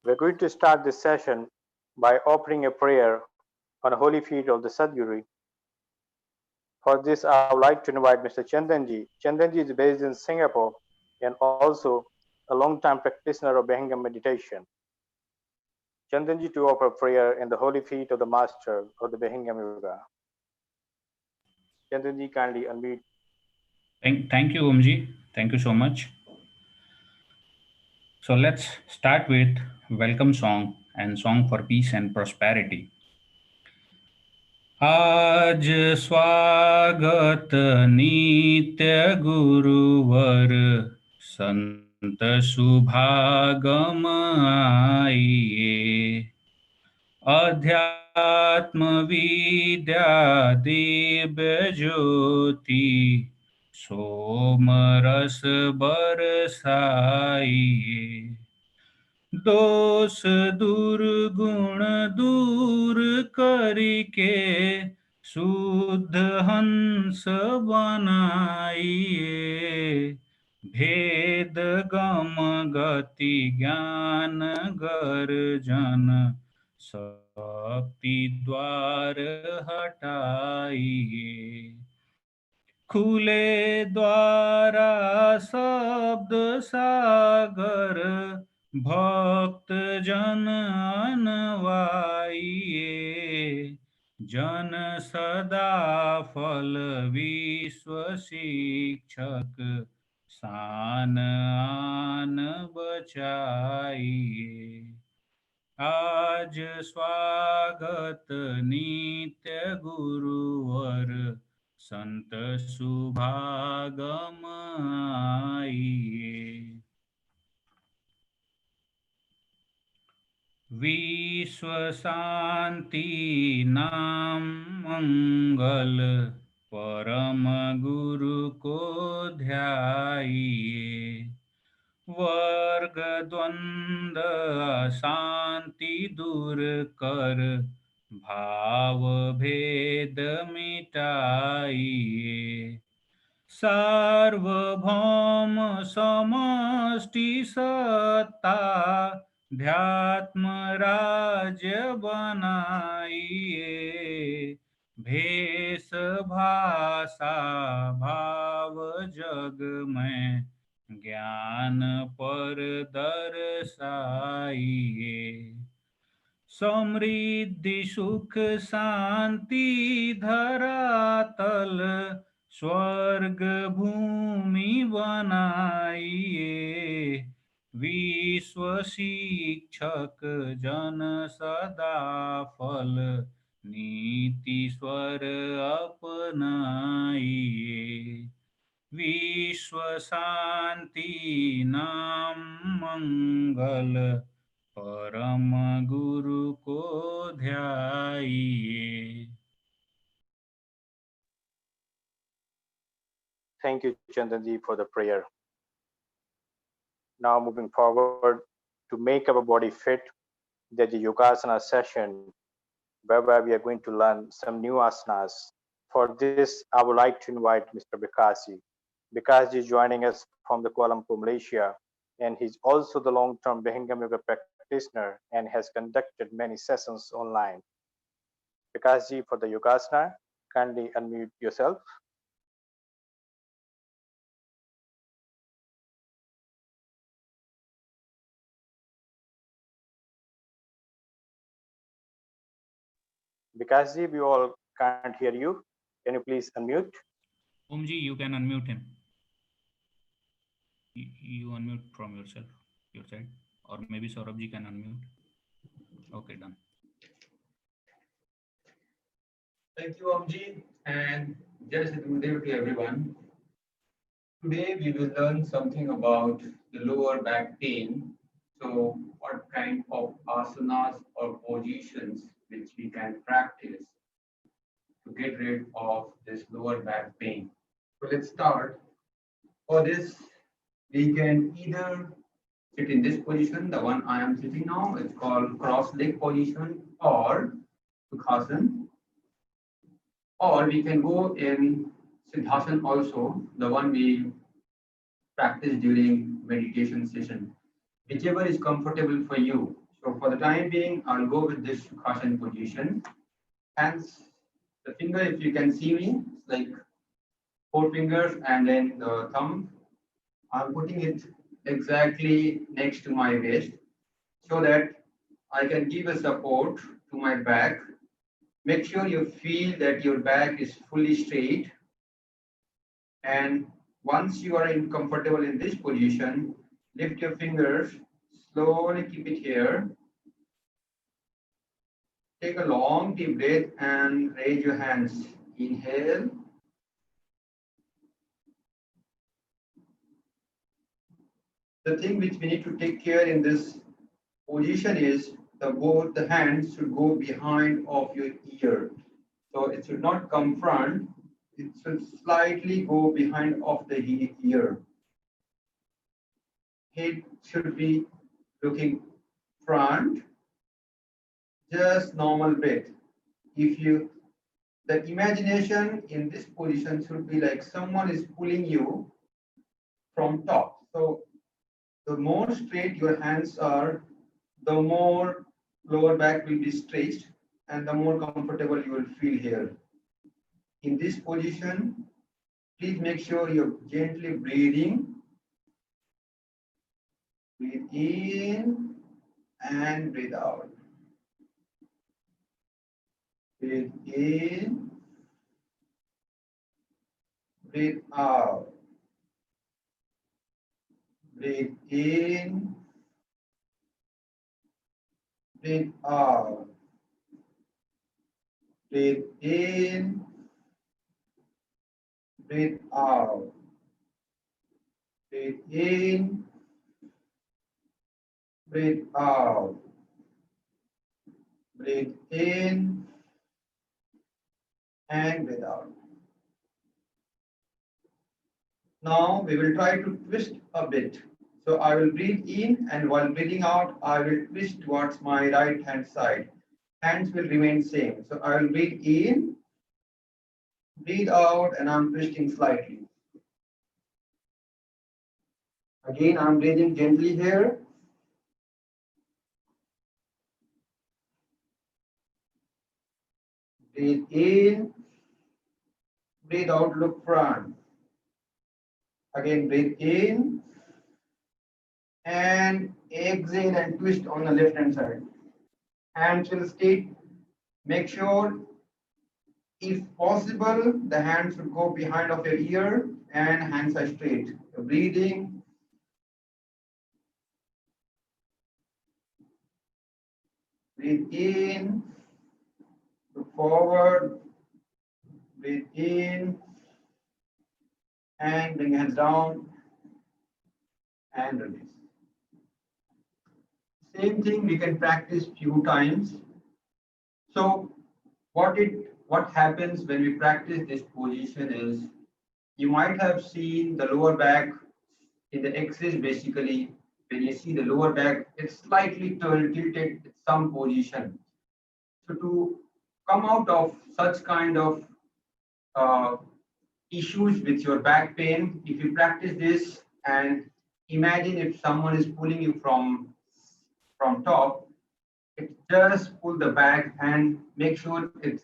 We're going to start this session by offering a prayer on the holy feet of the Sadguru. For this, I would like to invite Mr. Chandanji. Chandanji is based in Singapore and also a long-time practitioner of Behanga meditation. Chandanji to offer prayer in the holy feet of the Master of the Behanga Yoga. Chandanji, kindly unmute. Thank you, Omji. Thank you so much. So let's start with welcome song and song for peace and prosperity. आज स्वागत नित्य गुरुवर संत शुभागम आइए अध्यात्म विद्या दिव्य ज्योति सोमरस बरसाइए दोष दुर्गुण दूर करके शुद्ध हंस बनाइए भेद गम गति ज्ञान गर्जन शक्ति द्वार हटाइए खुले द्वारा शब्द सागर भक्त जन अनवाइए जन सदा फल विश्व शिक्षक सान आन बचाइए आज स्वागत नित्य गुरुवर संत शुभागम आइए विश्व शांति नाम मंगल परम गुरु को ध्याइए वर्ग द्वंद शांति दूर कर भाव भेद मिटाइए सार्वभौम समष्टि सत्ता ध्यात्म राज्य बनाइए भेष भाषा भाव जग में ज्ञान पर दर्शाइए समृद्धि सुख शांति धरातल स्वर्ग भूमि बनाइए विश्व शिक्षक जन सदा फल नीति स्वर अपनाइए विश्व शांति नाम मंगल परम गुरु को ध्याइए. Thank you, Chandanji, for the prayer. Now, moving forward to make our body fit, there's a Yogasana session whereby we are going to learn some new asanas. For this, I would like to invite Mr. Bikasi. Bikasi is joining us from the Kuala Lumpur, Malaysia, and he's also the long-term Behingam Yoga practitioner and has conducted many sessions online. Bikasi, for the Yogasana, kindly unmute yourself. Bikasi, we all can't hear you. Can you please unmute? Omji, you can unmute him. You unmute from yourself, your side, or maybe Saurabh ji can unmute. Okay, done. Thank you, Omji, and Jai Sri Gurudev to everyone. Today we will learn something about the lower back pain. So, what kind of asanas or positions which we can practice to get rid of this lower back pain. So, let's start. For this, we can either sit in this position, the one I am sitting now, it's called cross leg position or Sukhasana. Or we can go in Siddhasana also, the one we practice during meditation session. Whichever is comfortable for you. So for the time being, I'll go with this Sukhasana position. Hands, the finger, if you can see me, it's like 4 fingers and then the thumb. I'm putting it exactly next to my waist so that I can give a support to my back. Make sure you feel that your back is fully straight. And once you are comfortable in this position, lift your fingers, slowly keep it here. Take a long deep breath and raise your hands. Inhale. The thing which we need to take care in this position is both the hands should go behind of your ear. So it should not come front. It should slightly go behind of the ear. Head should be looking front. Just normal breath. If you, the imagination in this position should be like someone is pulling you from top. So the more straight your hands are, the more lower back will be stretched and the more comfortable you will feel here. In this position, please make sure you're gently breathing. Breathe in and breathe out. Breathe in, breathe out. Breathe in, breathe out. Breathe in, breathe out. Breathe in, breathe out. Breathe in and breathe out. Now we will try to twist a bit. So I will breathe in and while breathing out, I will twist towards my right hand side. Hands will remain same. So I will breathe in, breathe out, and I'm twisting slightly. Again, I'm breathing gently here. Breathe in, breathe out, look front. Again, breathe in and exhale and twist on the left hand side. Hands will stay. Make sure, if possible, the hands should go behind of your ear and hands are straight. So breathing. Breathe in, look forward, breathe in, and bring hands down and release. Same thing we can practice few times. So what happens when we practice this position is, you might have seen the lower back in the exercise. Basically, when you see the lower back, it's slightly tilted in some position. So to come out of such kind of issues with your back pain, if you practice this and imagine if someone is pulling you from top, it just pull the back and make sure it's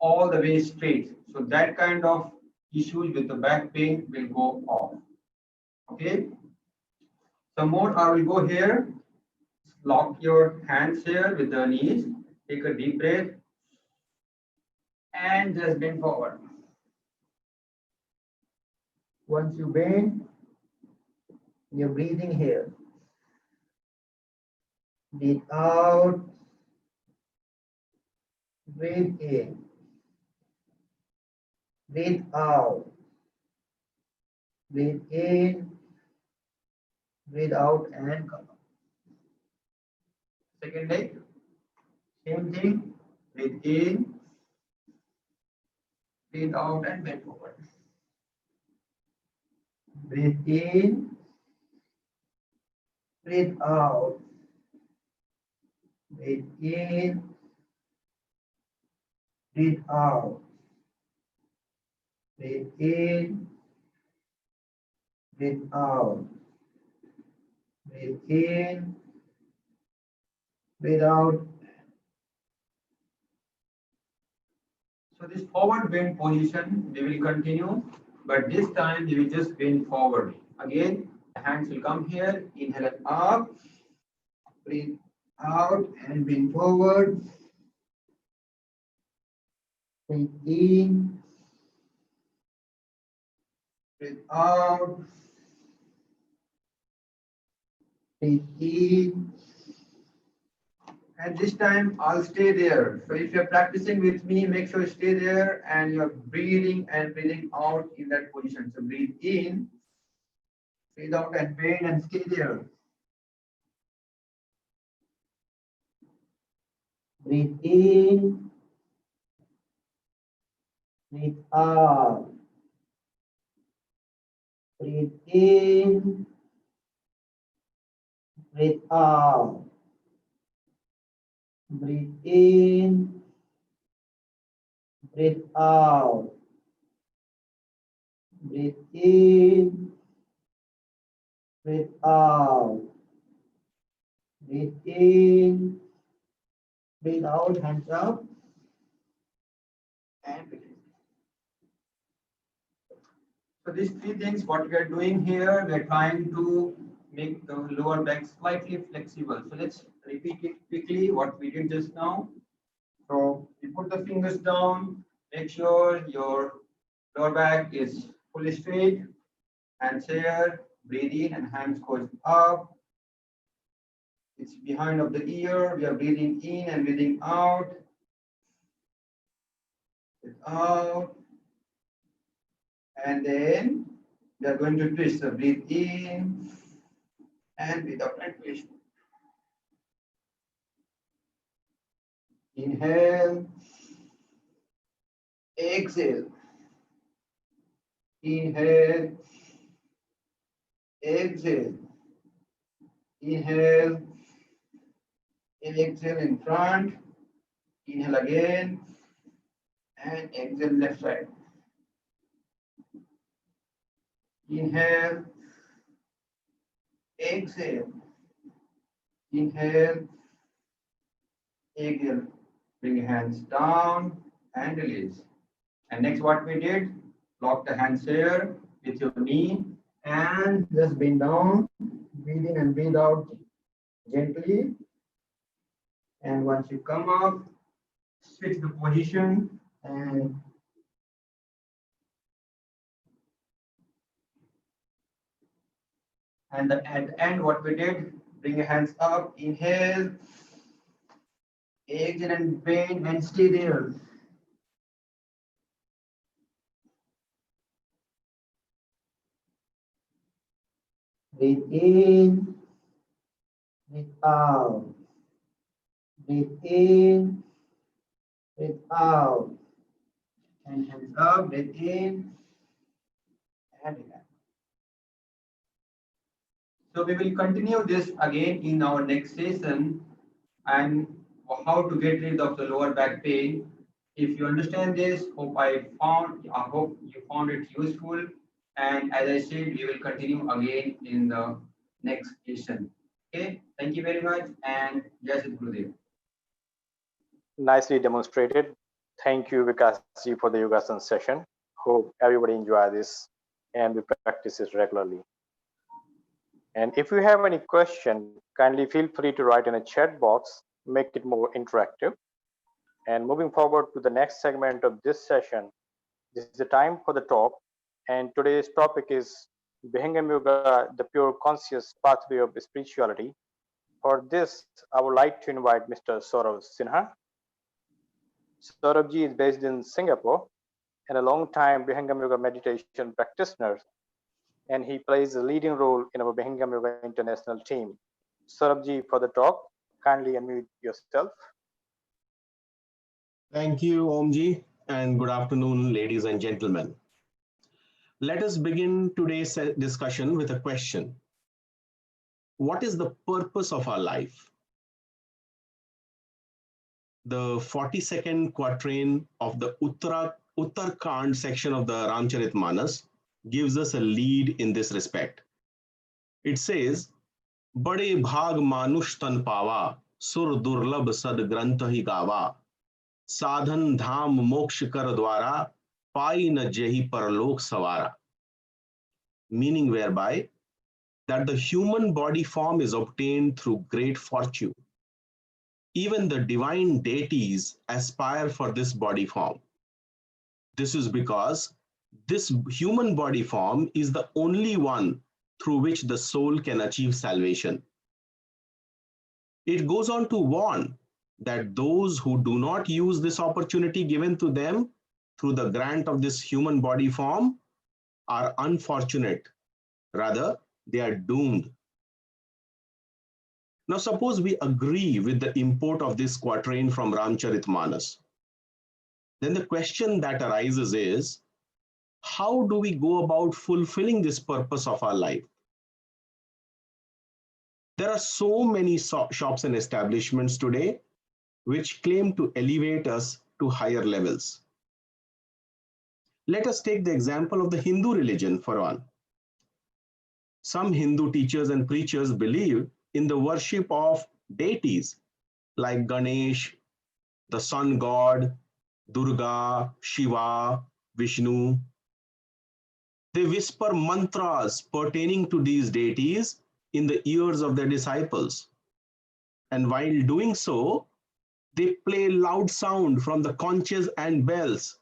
all the way straight. So that kind of issues with the back pain will go off. Okay. Some more, I will go here. Lock your hands here with the knees. Take a deep breath and just bend forward. Once you bend, you're breathing here. Breathe out. Breathe in. Breathe out. Breathe in. Breathe out and come up. Second leg. Same thing. Breathe in. Breathe out and bend forward. Breathe in. Breathe out. Breathe in. Breathe out. Breathe in. Breathe out. Breathe in. breathe out. So this forward bend position, we will continue, but this time we will just bend forward. Again, the hands will come here, inhale and up, breathe out and bend forward. Breathe in, breathe out, breathe in. And this time I'll stay there. So if you're practicing with me, make sure you stay there and you're breathing and breathing out in that position. So breathe in, breathe out and bend and stay there. Breathe in, breathe out. Breathe in, breathe out. Breathe in, breathe out. Breathe in, breathe out. Breathe in, breathe out, hands up, and release. So these three things, what we are doing here, we are trying to make the lower back slightly flexible. So let's repeat it quickly, what we did just now. So you put the fingers down, make sure your lower back is fully straight, hands here, breathe in and hands goes up. It's behind of the ear, we are breathing in and breathing out. Breathe out. And then we are going to twist. So breathe in and breathe out and twist. Inhale, exhale. Inhale, exhale. Inhale, exhale in front. Inhale again and exhale left side. Inhale, exhale. Inhale, exhale. Bring your hands down and release. And next what we did, lock the hands here with your knee and just bend down, breathe in and breathe out gently. And once you come up, switch the position and at the end what we did, bring your hands up, inhale, exhale and bend and stay there. Breathe in, breathe out. Breathe in, breathe out. And hands up, breathe in and relax. So we will continue this again in our next session and how to get rid of the lower back pain. If you understand this, I hope you found it useful. And as I said, we will continue again in the next session. Okay, thank you very much and Jai Sri Gurudev. Nicely demonstrated. Thank you, Vikasji, for the Yogasan session. Hope everybody enjoy this and we practice this regularly. And if you have any question, kindly feel free to write in a chat box, make it more interactive. And moving forward to the next segment of this session, this is the time for the talk. And today's topic is Bihangam Yoga, the pure conscious pathway of spirituality. For this, I would like to invite Mr. Saurav Sinha. Saurabhji is based in Singapore and a long-time Bihangam Yoga meditation practitioner, and he plays a leading role in our Bihangam Yoga International team. Saurabhji, for the talk, kindly unmute yourself. Thank you, Omji, and good afternoon, ladies and gentlemen. Let us begin today's discussion with a question. What is the purpose of our life? The 42nd quatrain of the Uttarkand section of the Ramcharitmanas gives us a lead in this respect. It says, Bade bhag manush tan pawa, सुर दुर्लभ सद ग्रंथ ही गावा, साधन धाम मोक्ष कर द्वारा, पाई न जेहि परलोक सवारा. Meaning whereby that the human body form is obtained through great fortune. Even the divine deities aspire for this body form. This is because this human body form is the only one through which the soul can achieve salvation. It goes on to warn that those who do not use this opportunity given to them through the grant of this human body form are unfortunate. Rather, they are doomed. Now, suppose we agree with the import of this quatrain from Ramcharitmanas. Then the question that arises is, how do we go about fulfilling this purpose of our life? There are so many shops and establishments today which claim to elevate us to higher levels. Let us take the example of the Hindu religion for one. Some Hindu teachers and preachers believe in the worship of deities like Ganesh, the sun god, Durga, Shiva, Vishnu. They whisper mantras pertaining to these deities in the ears of their disciples. And while doing so, they play loud sound from the conches and bells.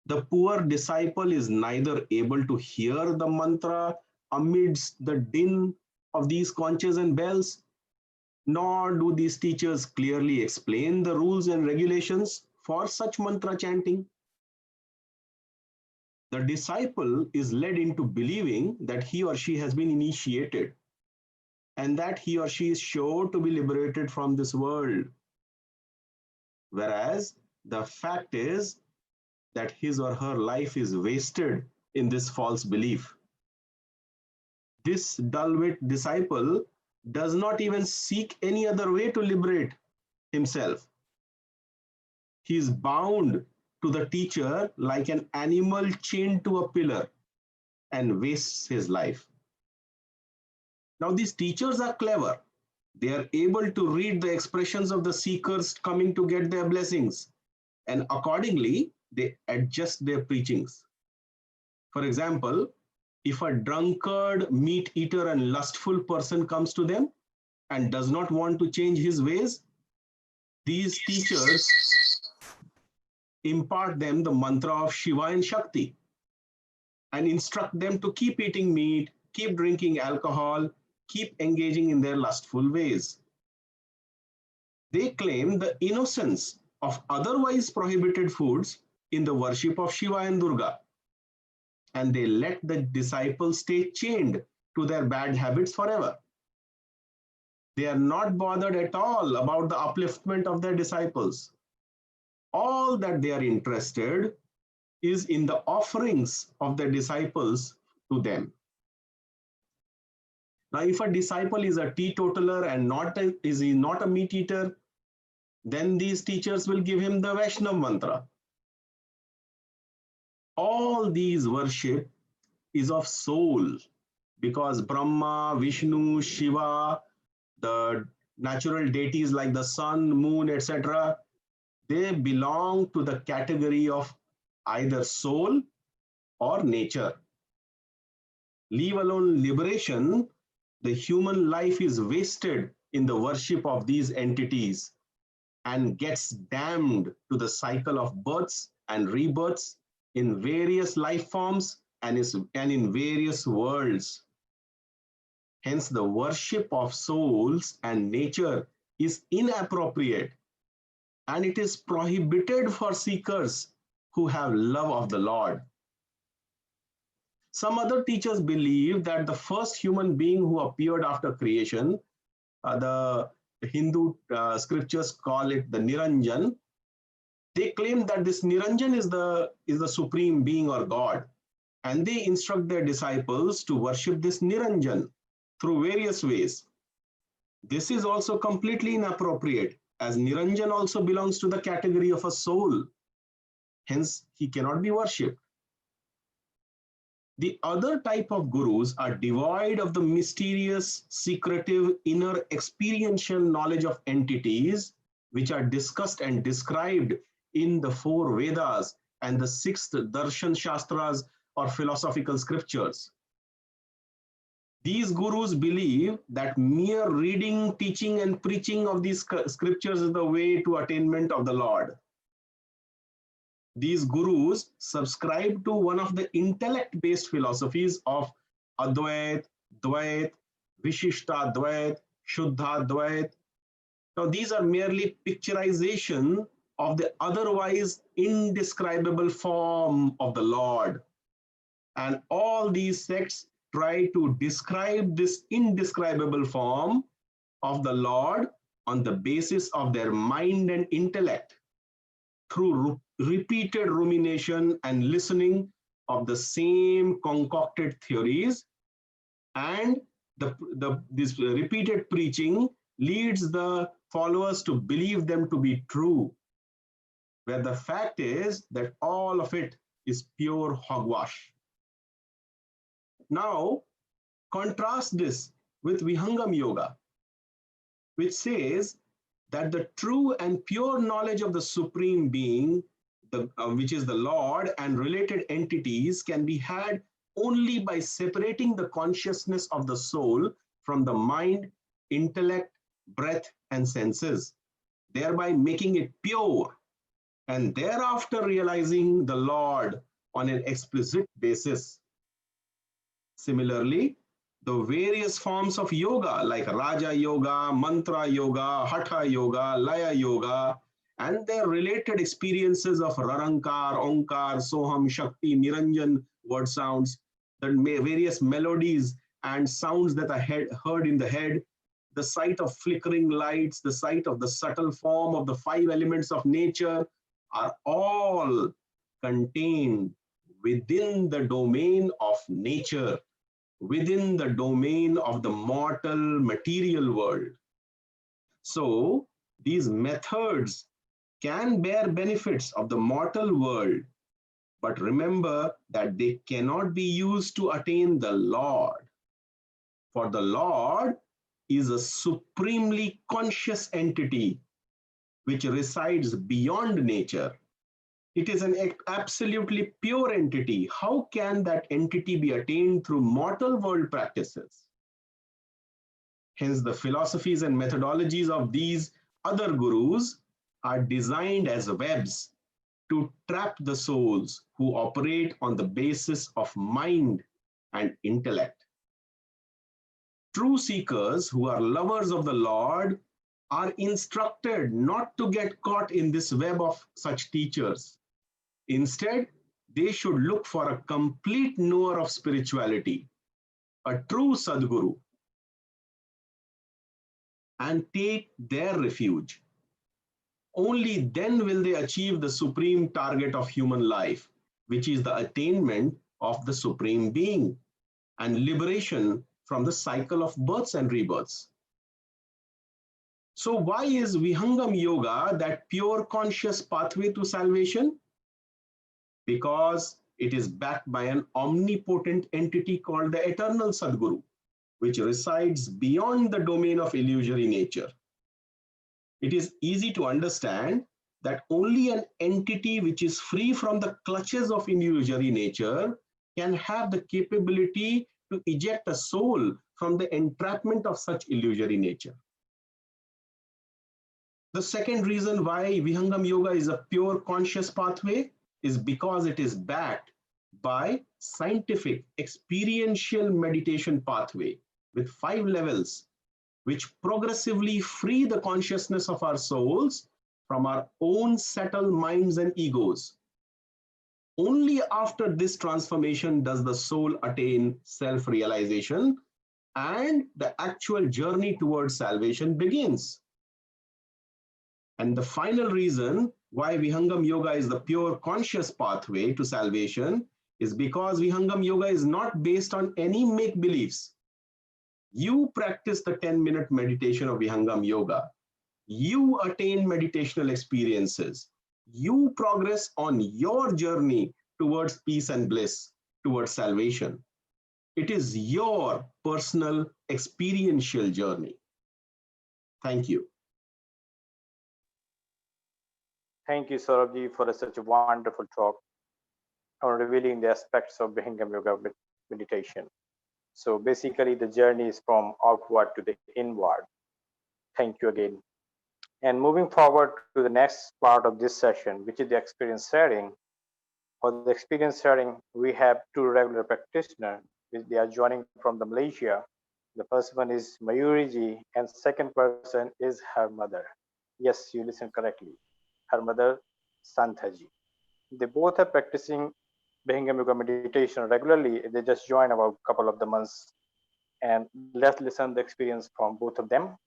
The poor disciple is neither able to hear the mantra amidst the din of these conches and bells, nor do these teachers clearly explain the rules and regulations for such mantra chanting. The disciple is led into believing that he or she has been initiated and that he or she is sure to be liberated from this world. Whereas the fact is that his or her life is wasted in this false belief. This dull-wit disciple does not even seek any other way to liberate himself. He is bound to the teacher like an animal chained to a pillar and wastes his life. Now, these teachers are clever. They are able to read the expressions of the seekers coming to get their blessings, and accordingly, they adjust their preachings. For example, if a drunkard, meat eater, and lustful person comes to them and does not want to change his ways, these teachers impart them the mantra of Shiva and Shakti and instruct them to keep eating meat, keep drinking alcohol, keep engaging in their lustful ways. They claim the innocence of otherwise prohibited foods in the worship of Shiva and Durga, and they let the disciples stay chained to their bad habits forever. They are not bothered at all about the upliftment of their disciples. All that they are interested is in the offerings of their disciples to them. Now, if a disciple is a teetotaler and is not a meat eater, then these teachers will give him the Vaishnav mantra. All these worship is of soul, because Brahma, Vishnu, Shiva, the natural deities like the sun, moon, etc., they belong to the category of either soul or nature. Leave alone liberation, the human life is wasted in the worship of these entities and gets damned to the cycle of births and rebirths in various life forms and in various worlds. Hence, the worship of souls and nature is inappropriate, and it is prohibited for seekers who have love of the Lord. Some other teachers believe that the first human being who appeared after creation, the Hindu scriptures call it the Niranjan. They claim that this Niranjan is the supreme being or God, and they instruct their disciples to worship this Niranjan through various ways. This is also completely inappropriate, as Niranjan also belongs to the category of a soul. Hence, he cannot be worshipped. The other type of gurus are devoid of the mysterious, secretive, inner experiential knowledge of entities, which are discussed and described in the four Vedas and the sixth Darshan Shastras or philosophical scriptures. These gurus believe that mere reading, teaching, and preaching of these scriptures is the way to attainment of the Lord. These gurus subscribe to one of the intellect-based philosophies of Advait, Dvait, Vishishta Dvait, Shuddha Dvait. Now, these are merely picturization of the otherwise indescribable form of the Lord. And all these sects try to describe this indescribable form of the Lord on the basis of their mind and intellect through repeated rumination and listening of the same concocted theories. And this repeated preaching leads the followers to believe them to be true, where the fact is that all of it is pure hogwash. Now, contrast this with Vihangam Yoga, which says that the true and pure knowledge of the Supreme Being, which is the Lord, and related entities can be had only by separating the consciousness of the soul from the mind, intellect, breath, and senses, thereby making it pure, and thereafter realizing the Lord on an explicit basis. Similarly, the various forms of yoga like Raja Yoga, Mantra Yoga, Hatha Yoga, Laya Yoga, and their related experiences of Rarankar, Onkar, Soham, Shakti, Niranjan word sounds, the various melodies and sounds that are heard in the head, the sight of flickering lights, the sight of the subtle form of the five elements of nature are all contained within the domain of nature, within the domain of the mortal material world. So these methods can bear benefits of the mortal world, but remember that they cannot be used to attain the Lord. For the Lord is a supremely conscious entity which resides beyond nature. It is an absolutely pure entity. How can that entity be attained through mortal world practices? Hence, the philosophies and methodologies of these other gurus are designed as webs to trap the souls who operate on the basis of mind and intellect. True seekers who are lovers of the Lord are instructed not to get caught in this web of such teachers. Instead, they should look for a complete knower of spirituality, a true Sadguru, and take their refuge. Only then will they achieve the supreme target of human life, which is the attainment of the Supreme Being and liberation from the cycle of births and rebirths. So why is Vihangam Yoga that pure conscious pathway to salvation? Because it is backed by an omnipotent entity called the eternal Sadguru, which resides beyond the domain of illusory nature. It is easy to understand that only an entity which is free from the clutches of illusory nature can have the capability to eject a soul from the entrapment of such illusory nature. The second reason why Vihangam Yoga is a pure conscious pathway is because it is backed by scientific experiential meditation pathway with 5 levels, which progressively free the consciousness of our souls from our own subtle minds and egos. Only after this transformation does the soul attain self-realization and the actual journey towards salvation begins. And the final reason why Vihangam Yoga is the pure conscious pathway to salvation is because Vihangam Yoga is not based on any make-believes. You practice the 10-minute meditation of Vihangam Yoga. You attain meditational experiences. You progress on your journey towards peace and bliss, towards salvation. It is your personal experiential journey. Thank you. Thank you, Saurabh, for such a wonderful talk on revealing the aspects of Bhingam Yoga meditation. So basically, the journey is from outward to the inward. Thank you again. And moving forward to the next part of this session, which is the experience sharing. For the experience sharing, we have two regular practitioners. They are joining from the Malaysia. The first one is Mayuri ji, and second person is her mother. Yes, you listen correctly. Her mother, Santhaji. They both are practicing Bhingam Yoga meditation regularly. They just joined about a couple of the months. And let's listen the experience from both of them.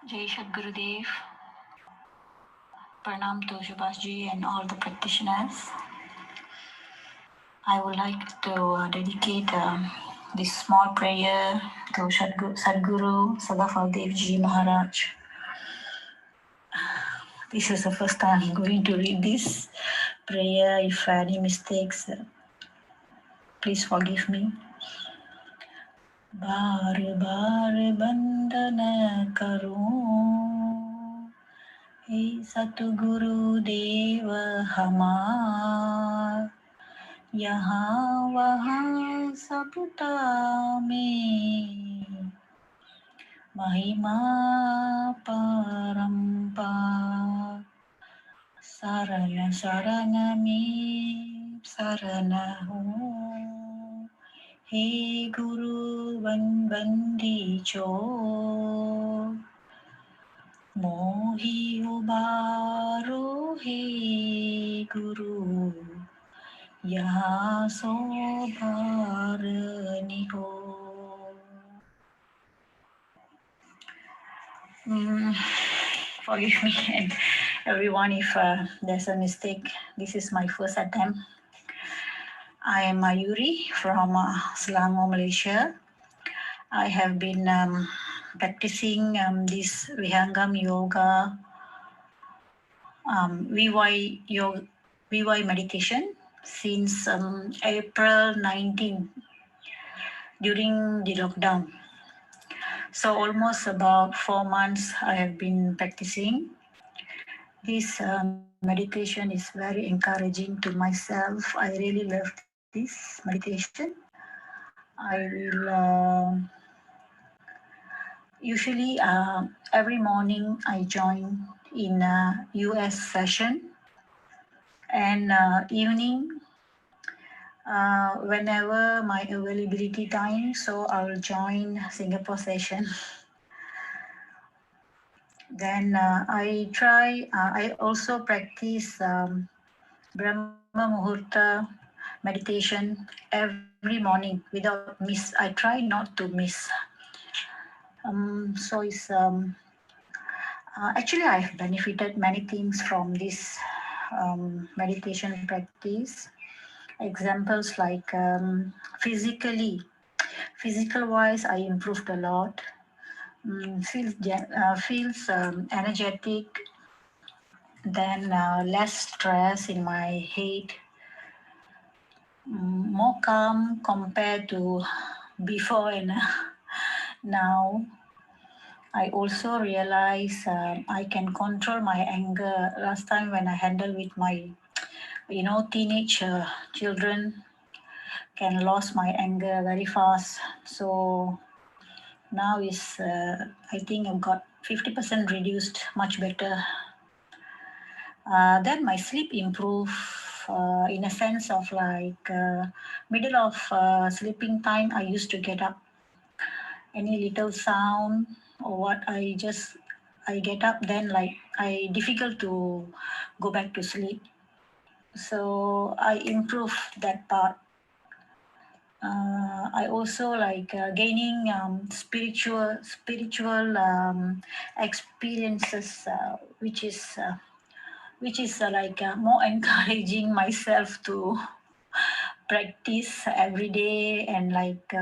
Jai Shadgurudev, Pranam to Subhashji and all the practitioners. I would like to dedicate this small prayer to Sadguru Sadafal Ji Maharaj. This is the first time I'm going to read this prayer. If any mistakes, please forgive me. बार बार बंदन करूं हे सतगुरु देव हमार यहाँ वहाँ सबटा में महिमा परम्पार शरण शरण में शरण हूँ हे गुरु बंदी चो मोहि उबारो हे गुरु यहाँ सो भार निहो. Forgive me and everyone if there's a mistake. This is my first attempt. I am Mayuri from Selangor, Malaysia. I have been practicing this Vihangam Yoga, VY meditation since April 19 during the lockdown. So almost about 4 months I have been practicing. This meditation is very encouraging to myself. I really love this meditation. I will usually every morning I join in a US session, and evening whenever my availability time, so I will join Singapore session. Then I also practice Brahma Muhurta meditation every morning without miss. I try not to miss. So it's actually I've benefited many things from this meditation practice. Examples like physical wise, I improved a lot. Feels energetic. Then less stress in my head. More calm compared to before and now. I also realize I can control my anger. Last time when I handle with my, teenage children, can lose my anger very fast. So now is I think I've got 50% reduced, much better. Then my sleep improve in a sense of like middle of sleeping time. I used to get up. Any little sound or what, I get up, then like I difficult to go back to sleep. So I improve that part. I also like gaining spiritual experiences, which is like more encouraging myself to practice every day, and like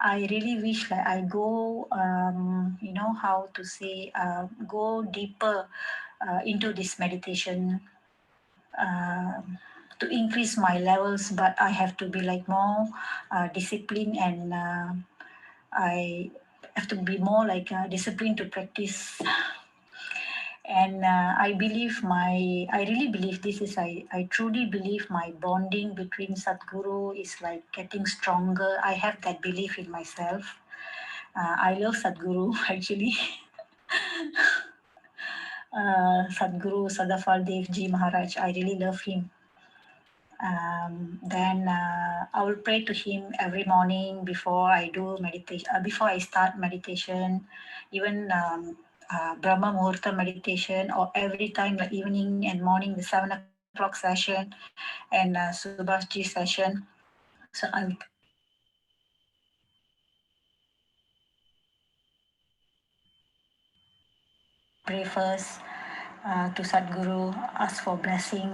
I really wish like I go, how to say, go deeper into this meditation to increase my levels, but I have to be like more disciplined, and I have to be more like disciplined to practice. And I really believe this is, I truly believe my bonding between Sadhguru is like getting stronger. I have that belief in myself. I love Sadhguru actually. Sadhguru Sadafal Dev Ji Maharaj, I really love him. Then I will pray to him every morning before I do meditation, before I start meditation, even Brahma Muhurta meditation, or every time like evening and morning, the 7 o'clock session and Subhasji session. So I'll pray first to Sadhguru, ask for blessing,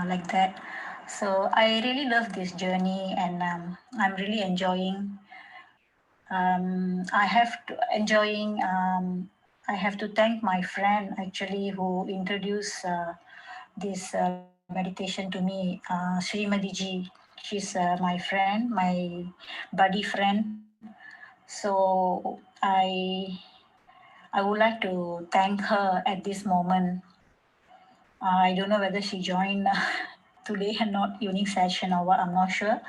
like that. So I really love this journey, and I'm really enjoying. I have to enjoying. I have to thank my friend actually who introduced this meditation to me, Srimadi Ji. She's my friend, my buddy friend. So I would like to thank her at this moment. I don't know whether she joined today or not, evening session or what. I'm not sure.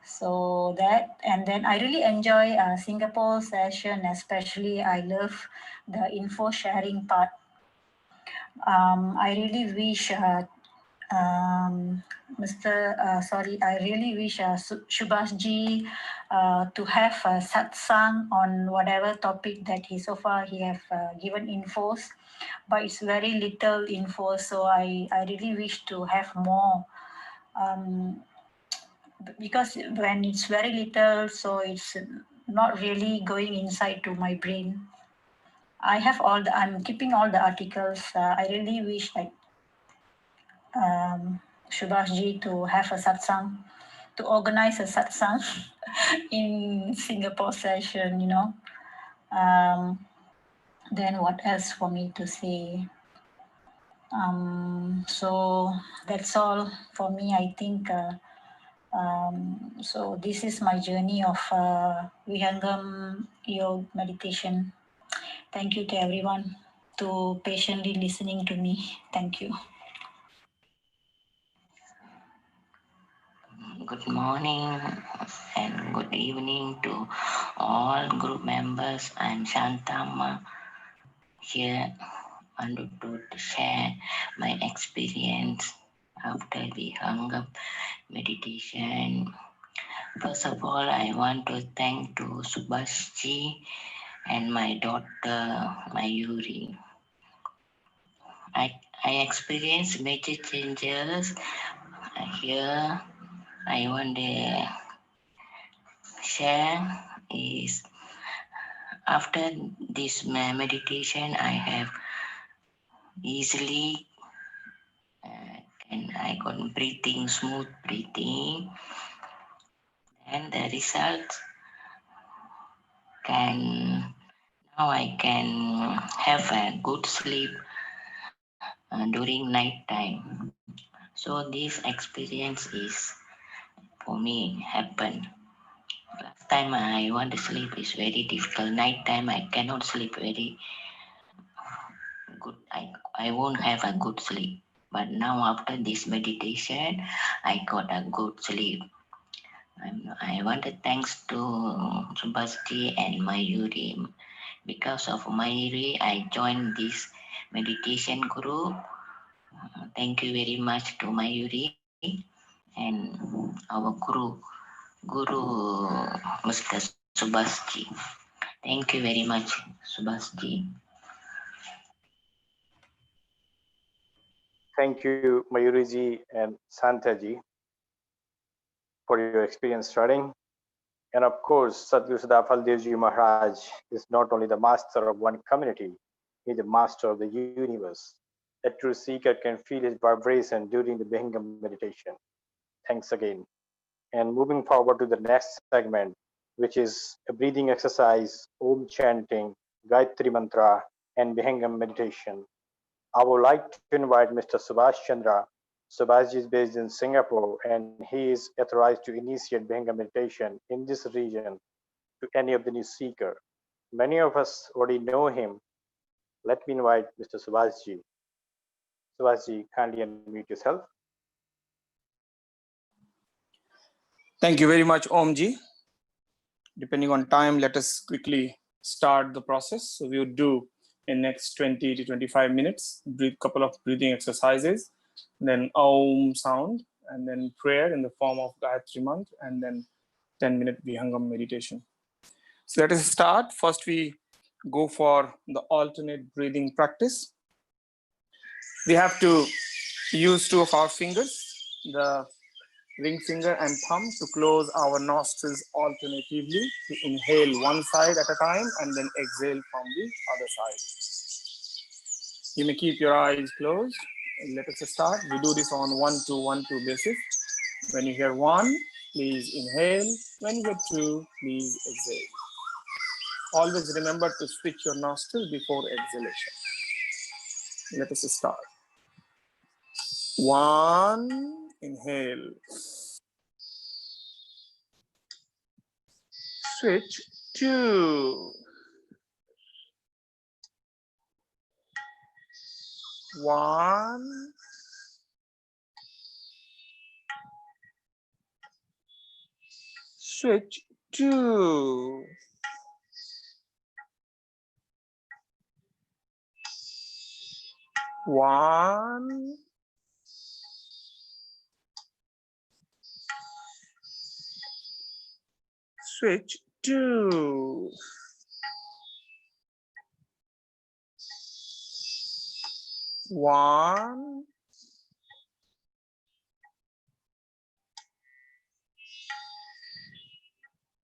So that, and then I really enjoy Singapore session, especially I love the info sharing part. I really wish Mr. Sorry, I really wish Subhash ji to have a satsang on whatever topic that he so far he have given infos, but it's very little info. So I really wish to have more. Because when it's very little, so it's not really going inside to my brain. I'm keeping all the articles. I really wish like Subhash ji to have a satsang, to organize a satsang in Singapore session, Then what else for me to say? So that's all for me. I think so. This is my journey of Vihangam Yoga meditation. Thank you to everyone to patiently listening to me. Thank you. Good morning and good evening to all group members. I'm Shantama here. Wanted to share my experience after we hung up meditation. First of all, I want to thank to Subhashji and my daughter Mayuri. I experienced major changes here. I want to share is after this meditation I have easily and I got breathing, smooth breathing, and the results can now I can have a good sleep during night time. So this experience is for me happen. Last time I want to sleep is very difficult. Night time I cannot sleep very good. I won't have a good sleep. But now after this meditation, I got a good sleep. I want to thanks to Subhasti and Mayuri. Because of Mayuri, I joined this meditation group. Thank you very much to Mayuri and our Guru Mr. Subhasti. Thank you very much, Subhasti. Thank you, Mayuriji and Santaji, for your experience starting. And of course, Sadhguru Sadafal Devji Maharaj is not only the master of one community, he is the master of the universe. A true seeker can feel his vibration during the Bhingam meditation. Thanks again. And moving forward to the next segment, which is a breathing exercise, Om chanting, Gayatri Mantra, and Vihangam meditation. I would like to invite Mr. Subhash Chandra. Subhash is based in Singapore and he is authorized to initiate Vihangam meditation in this region to any of the new seeker. Many of us already know him. Let me invite Mr. Subhashji. Subhashji, kindly unmute yourself. Thank you very much, Omji. Depending on time, let us quickly start the process. So we would do in next 20 to 25 minutes, couple of breathing exercises, then Om sound, and then prayer in the form of Gayatri Mantra, and then 10-minute Vihangam meditation. So let us start. First, we go for the alternate breathing practice. We have to use two of our fingers, the ring finger and thumb, to close our nostrils alternatively, to inhale one side at a time and then exhale from the other side. You may keep your eyes closed. Let us start. We do this on 1-2-1-2 basis. When you hear 1, please inhale. When you hear 2, please exhale. Always remember to switch your nostril before exhalation. Let us start. 1, inhale. Switch. 2. 1. Switch. 2. 1. Switch. 2. 1.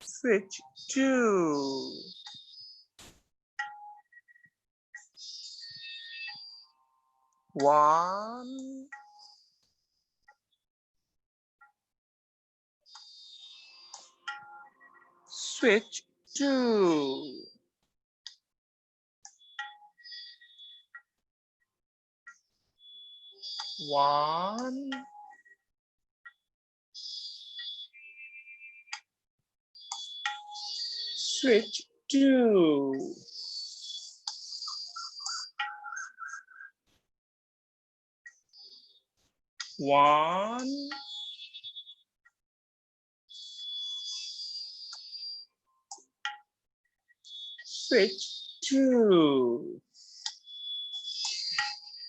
Switch. 2. 1. Switch. 2. 1. Switch. 2. 1. Switch.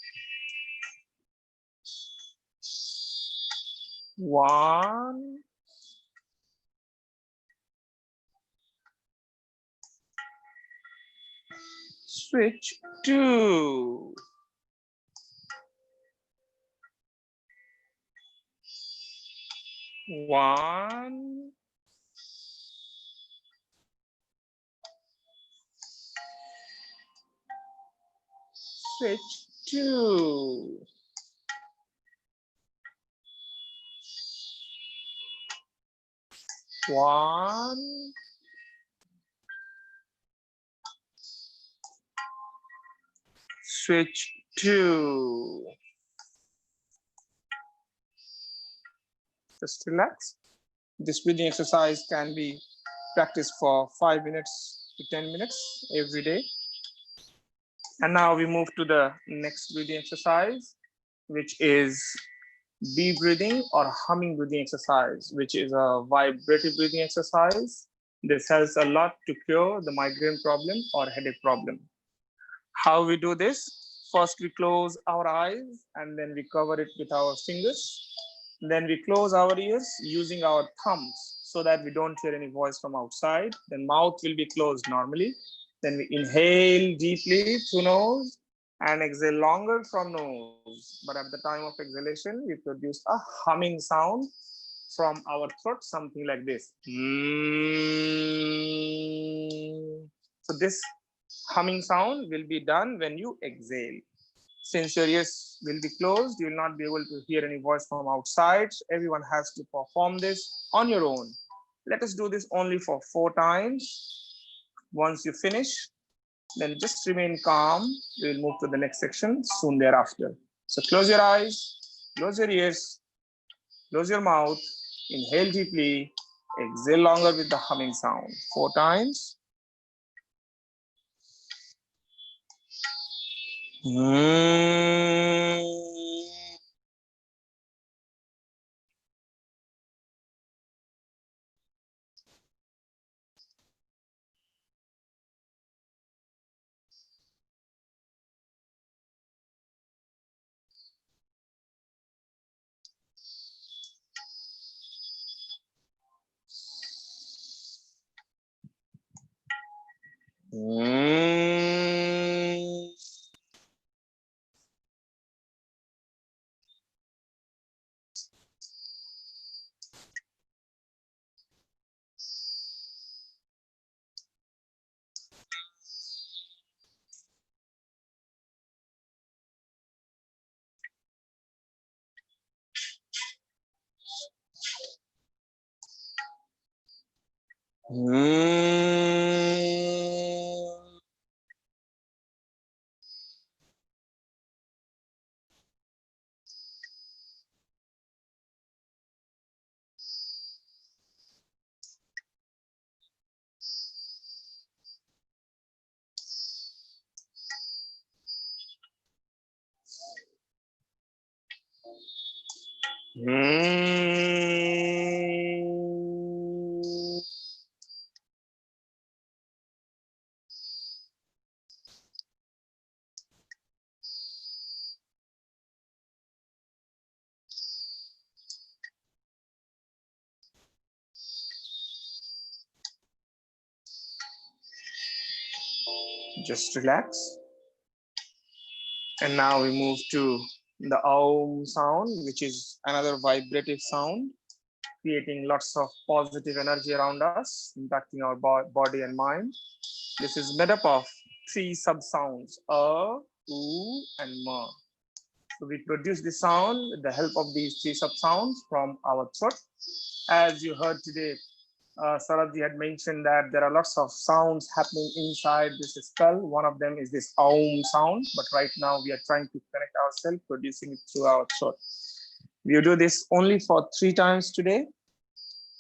2. 1. Switch. 2. 1. Switch. 2. 1. Switch. 2. Just relax. This breathing exercise can be practiced for 5 minutes to 10 minutes every day. And now we move to the next breathing exercise, which is bee breathing or humming breathing exercise, which is a vibrative breathing exercise. This helps a lot to cure the migraine problem or headache problem. How we do this? First, we close our eyes and then we cover it with our fingers. Then we close our ears using our thumbs so that we don't hear any voice from outside. Then mouth will be closed normally. Then we inhale deeply through nose and exhale longer from nose. But at the time of exhalation, we produce a humming sound from our throat, something like this. So this humming sound will be done when you exhale. Since your ears will be closed, you will not be able to hear any voice from outside. Everyone has to perform this on your own. Let us do this only for 4 times. Once you finish, then just remain calm. We will move to the next section soon thereafter. So close your eyes, close your ears, close your mouth, inhale deeply, exhale longer with the humming sound. 4 times. Just relax. And now we move to the Aum sound, which is another vibrative sound, creating lots of positive energy around us, impacting our body and mind. This is made up of 3 sub sounds, U, and Ma. So we produce the sound with the help of these 3 sub sounds from our throat. As you heard today, Saurabhji had mentioned that there are lots of sounds happening inside this skull. One of them is this Aum sound, but right now we are trying to connect ourselves, producing it through our throat. We do this only for 3 times today.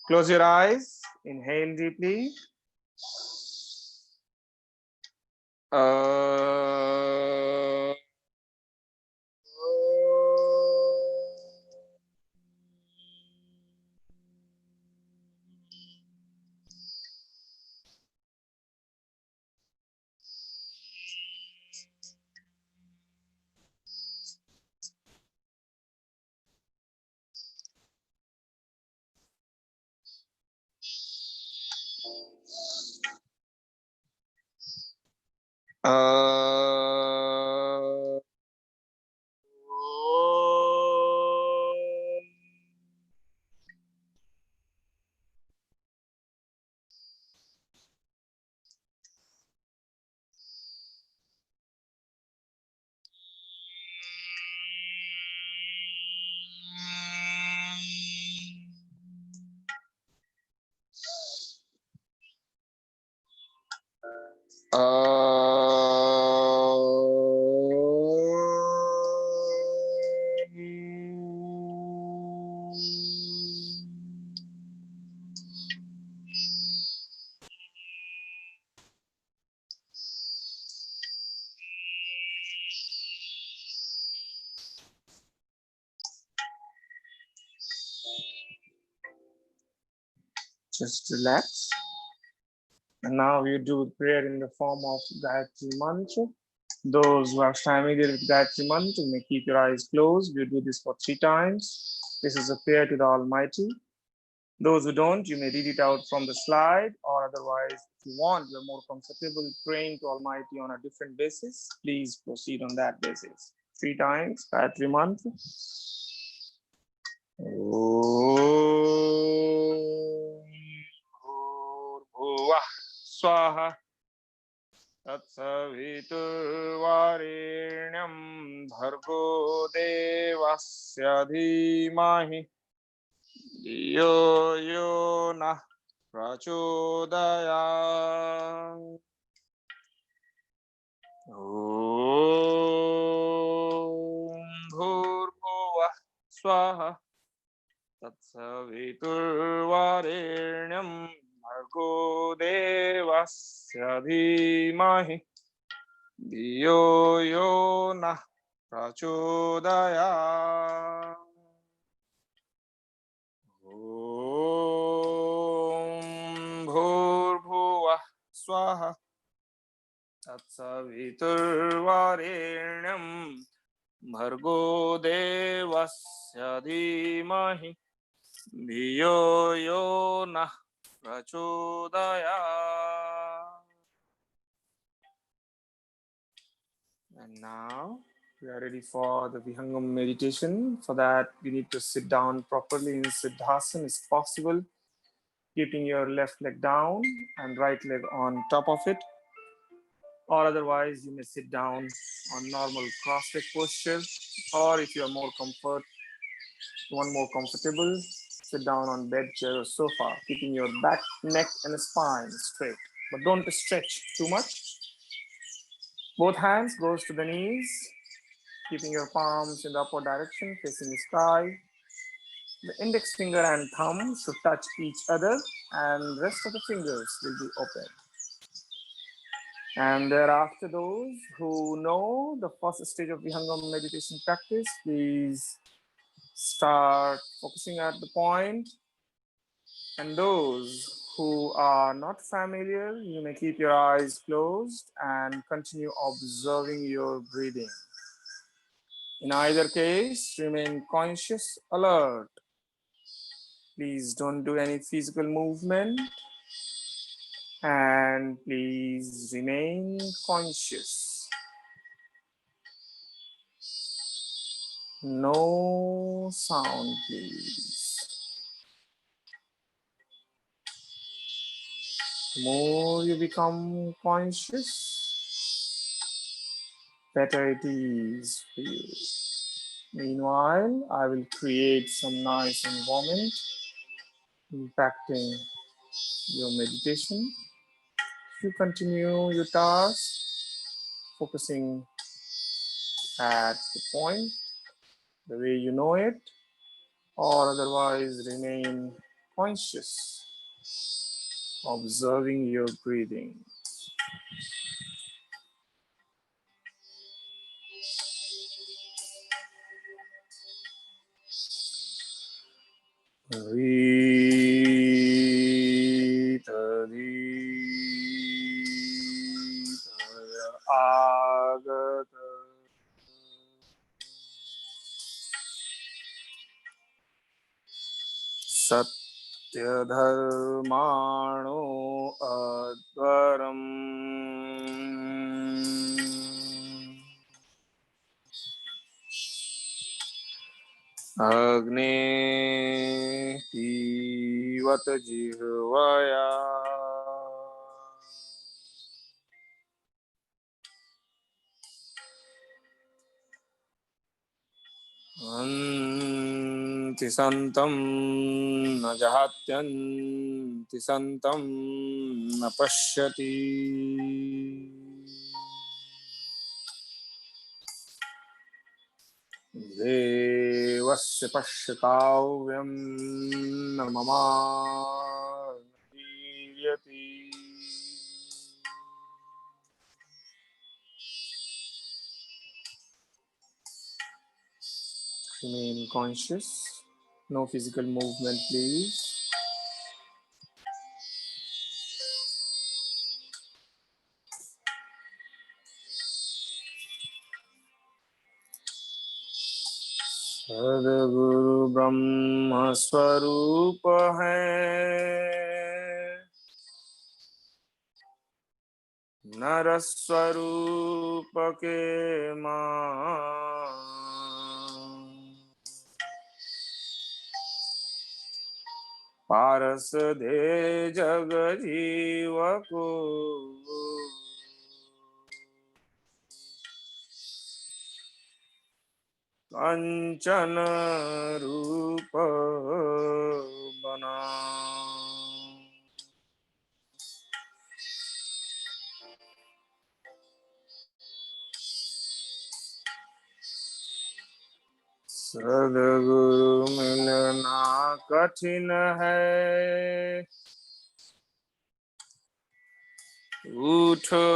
Close your eyes, inhale deeply. Just relax. And now you do prayer in the form of Gayatri Mantra. Those who are familiar with Gayatri Mantra may keep your eyes closed. You do this for 3 times. This is a prayer to the Almighty. Those who don't, you may read it out from the slide, or otherwise, if you want, you're more comfortable praying to Almighty on a different basis, please proceed on that basis. 3 times, Gayatri Mantra. Bhuvah Swaha Tatsaviturvarenyam Bhargo Devasya Dhimahi Yo Yo Nah prachodayat. Bhurbhuvah swaha tatsaviturvarenyam bhargo devasya dhimahi dhiyo yo nah prachodayat. Bhurbhuvah swaha tatsaviturvarenyam bhargo devasya dhimahi dhiyo yo nah prachodayat. And now we are ready for the Vihangam meditation. For that, we need to sit down properly in Siddhasana if possible, keeping your left leg down and right leg on top of it. Or otherwise, you may sit down on normal cross-leg posture. Or if you are more comfortable, sit down on bed, chair, or sofa, keeping your back, neck, and spine straight. But don't stretch too much. Both hands goes to the knees, keeping your palms in the upward direction, facing the sky. The index finger and thumb should touch each other, and rest of the fingers will be open. And thereafter, those who know the first stage of Vihangam meditation practice, please start focusing at the point. And those who are not familiar, you may keep your eyes closed and continue observing your breathing. In either case, remain conscious, alert. Please don't do any physical movement, and please remain conscious. No sound, please. The more you become conscious, better it is for you. Meanwhile, I will create some nice environment impacting your meditation. You continue your task, focusing at the point, the way you know it, or otherwise remain conscious, observing your breathing. Satyadharmano advaram Agne Tivat Jihvaya Anti Santam Najahatyanti Santam Napashyati Devasya Pashyatavyam Namamarnadiyati. Remain conscious. No physical movement, please. सद्गुरु ब्रह्म स्वरूप है, नर स्वरूप के पारस दे जग जीव को कंचन रूप बना सदगुरु मिलना कठिन है, उठो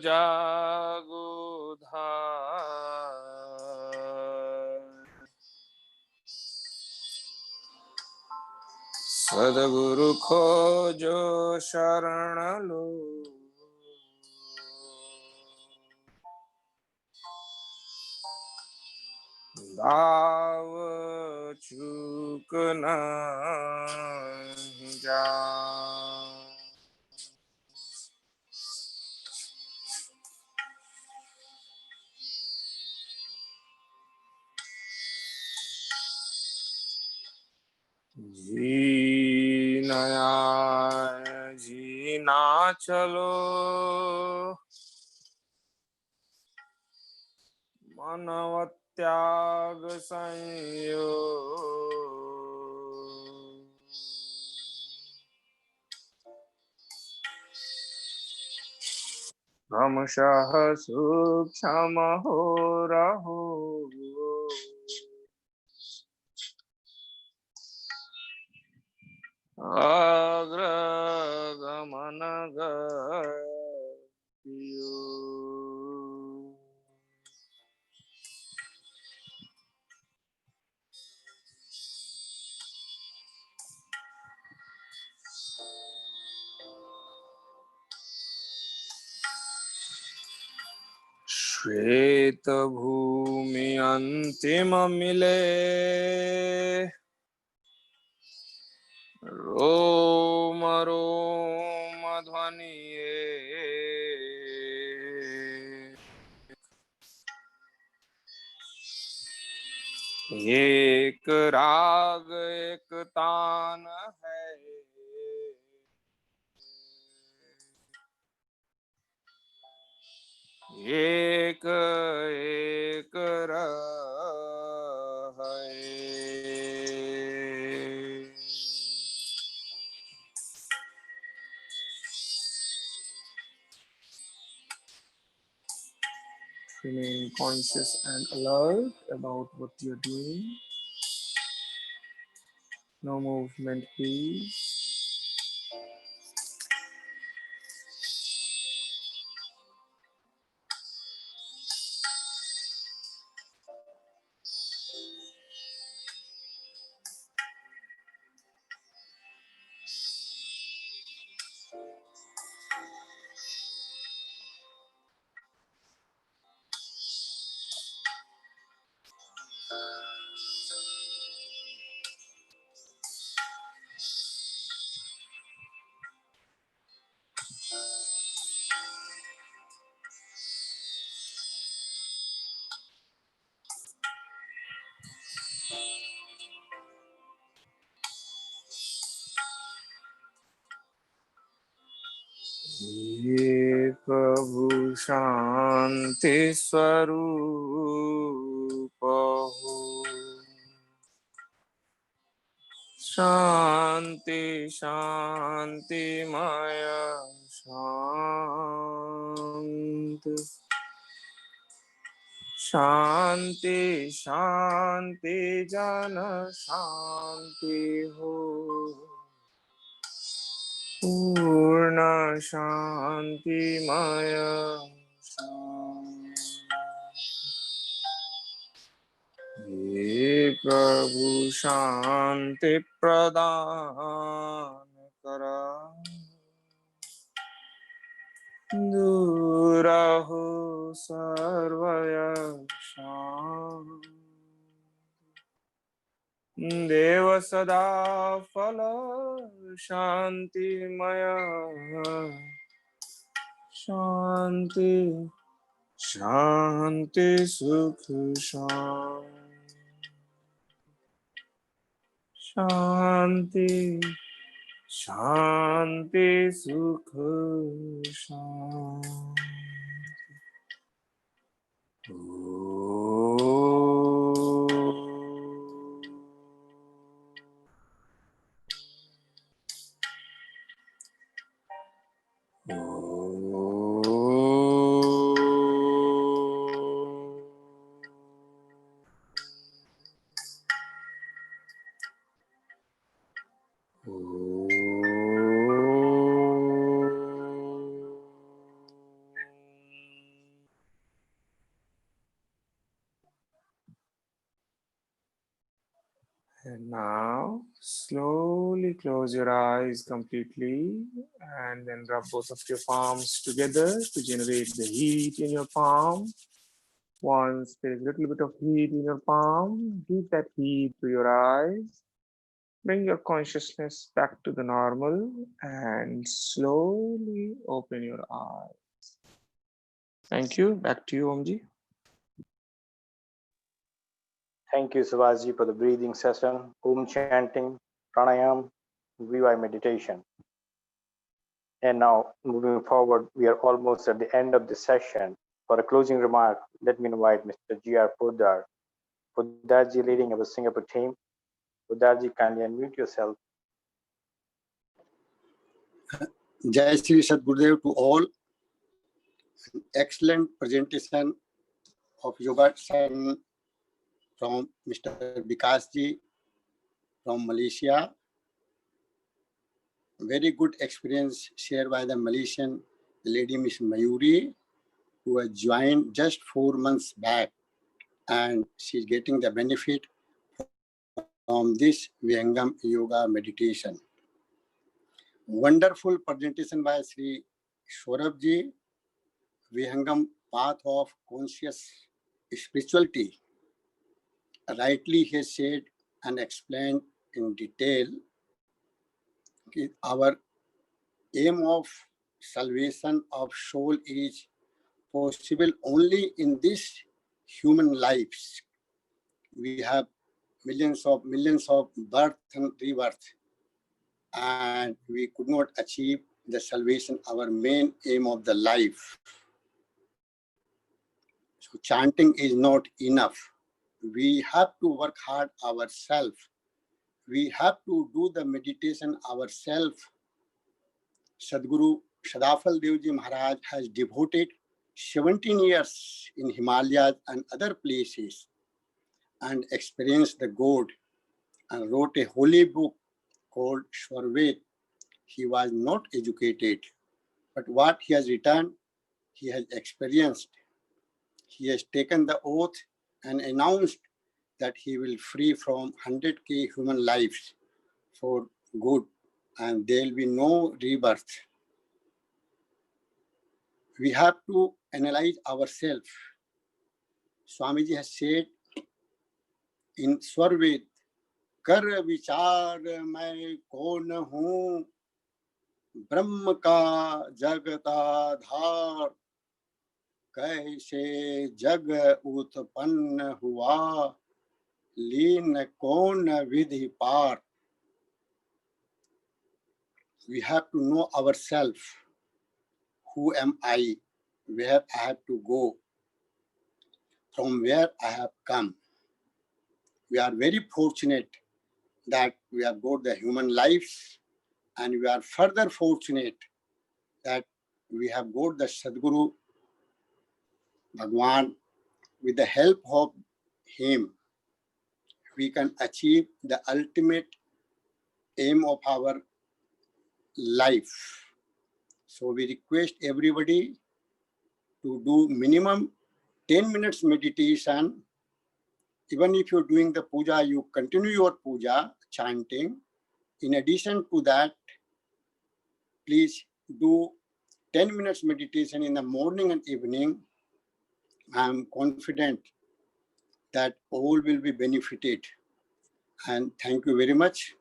जागो धार। सदगुरु खोजो शरण लो, दाव चूक नहीं जा। जीना चलो मानव त्याग संयोग। क्रमशः सूक्ष्म हो रहो, अग्रगमन गतियो। श्वेत भूमि अंतिम मिले, रोम रोम ध्वनिये। एक राग एक तान है, एक एक रहे। Remain conscious and alert about what you're doing. No movement, please. ये प्रभु शांति स्वरूप हो, शांति शांति माया शांत, शांति शांति जन शांति हो, पूर्ण शांति माया शांति। ये प्रभु शांति प्रदान करा, दूर हो सर्वय शांति। देव सदा फल शांतिमय शांति, शांति सुख शांति, शांति सुख शांति। And now slowly close your eyes completely and then rub both of your palms together to generate the heat in your palm. Once there is a little bit of heat in your palm, give that heat to your eyes. Bring your consciousness back to the normal and slowly open your eyes. Thank you. Back to you, Omji. Thank you, Sivaji, for the breathing session, Om chanting, pranayam, VY meditation. And now, moving forward, we are almost at the end of the session. For a closing remark, let me invite Mr. G.R. Poddar. Poddarji leading our Singapore team. Poddarji, kindly unmute yourself. Jai Shri Sadgurudev to all. An excellent presentation of yoga session from Mr. Vikasji from Malaysia. Very good experience shared by the Malaysian lady Miss Mayuri, who has joined just 4 months back, and she's getting the benefit from this Vihangam yoga meditation. Wonderful presentation by Sri Saurabhji, Vihangam path of conscious spirituality. Rightly he has said and explained in detail our aim of salvation of soul is possible only in this human lives. We have millions of birth and rebirth, and we could not achieve the salvation, our main aim of the life. So chanting is not enough. We have to work hard ourselves. We have to do the meditation ourselves. Sadguru Shadafal Devji Maharaj has devoted 17 years in Himalayas and other places and experienced the God and wrote a holy book called Shwarved. He was not educated, but what he has written, he has experienced. He has taken the oath and announced that he will free from 100,000 human lives for good, and there will be no rebirth. We have to analyze ourselves. Swamiji has said in Swarved, कर विचार मैं कौन हूँ, ब्रह्म का जगताधार, कैसे जग उत्पन्न हुआ, लीन कौन विधि पार. We have to know ourselves. Who am I? Where I have to go? From where I have come? We are very fortunate that we have got the human lives, and we are further fortunate that we have got the Sadguru Bhagwan. With the help of him, we can achieve the ultimate aim of our life. So we request everybody to do minimum 10 minutes meditation. Even if you're doing the puja, you continue your puja, chanting. In addition to that, please do 10 minutes meditation in the morning and evening. I am confident that all will be benefited. And thank you very much.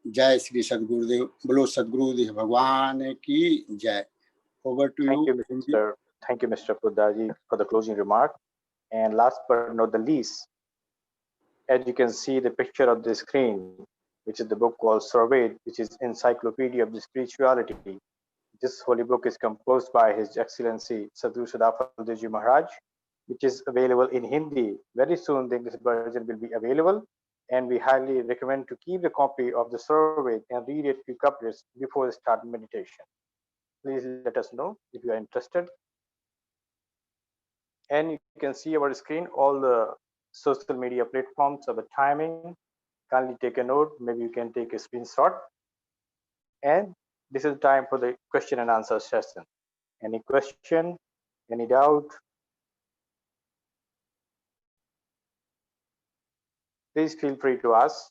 Jai Sri Sadgurudev. Bolo Sadgurudev Bhagwan ki Jai. Over to you. Thank you, Mr. Poddarji, for the closing remark. And last but not the least, as you can see the picture of the screen, which is the book called Surveyed, which is Encyclopedia of the Spirituality. This holy book is composed by His Excellency Sadhu Sadafal Devji Maharaj, which is available in Hindi. Very soon the English version will be available, and we highly recommend to keep the copy of the survey and read it few couplets before start meditation. Please let us know if you are interested. And you can see our screen all the social media platforms, our timing, kindly take a note. Maybe you can take a screenshot. And this is time for the question and answer session. Any question? Any doubt? Please feel free to ask.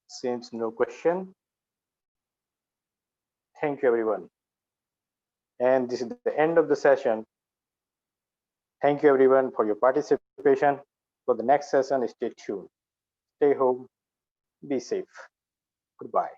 Seems no question. Thank you, everyone. And this is the end of the session. Thank you, everyone, for your participation. For the next session, stay tuned. Stay home. Be safe. Goodbye.